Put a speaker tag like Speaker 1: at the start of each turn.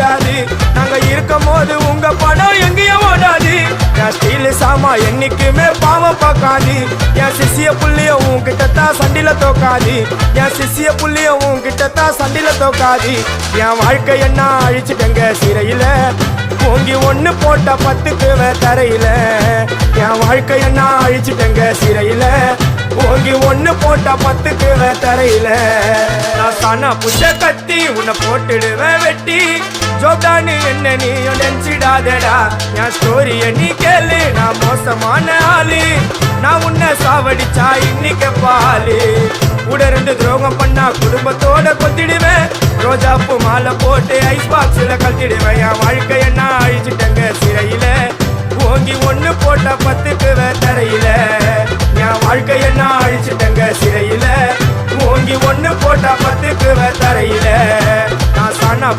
Speaker 1: ஓடாது. நாங்க இருக்கும் போது உங்க படம் எங்கேயும் ஓடாது. என் ஸ்டீல் சாமா என்னைக்குமே பாவம் பார்க்காது. என் சிசிய புள்ளிய உன்கிட்டத்தான் சண்டில தோக்காது. என் சிசிய புள்ளிய உன்கிட்டத்தான் சண்டில தோக்காது. என் வாழ்க்கை என்ன அழிச்சுட்டங்க சிறையில, ஓங்கி ஒண்ணு போட்ட 10க்கு தரையில. என் வாழ்க்கை என்ன அழிச்சுட்டங்க சிறையில, ஓங்கி ஒண்ணு போட்ட 10க்கு தரையில. நான் சானா புஷ கத்தி உன்னை போட்டுடுவேன் வெட்டி. ஜோப்டானு என்ன நீ நினைச்சிடாதடா. என் ஸ்டோரிய நீ கேளு, நான் மோசமான ஆளு. நான் உன்னை சாவடிச்சா இன்னைக்கு பாலு. கூட 2 துரோகம் பண்ணா குடும்பத்தோட கொத்திடுவேன். ரோஜாப்பூ மாலை போட்டு ஐஸ் பாக்ஸ்ல கழட்டிடுவேன். என் வாழ்க்கை என்ன அழிச்சிட்டங்க சிறையில, ஓங்கி ஒண்ணு போட்ட 10க்கு தரையில. என் வாழ்க்கை என்ன அழிச்சிட்டங்க சிறையில, ஓங்கி ஒண்ணு போட்ட 10க்கு தரையில. நான் சானா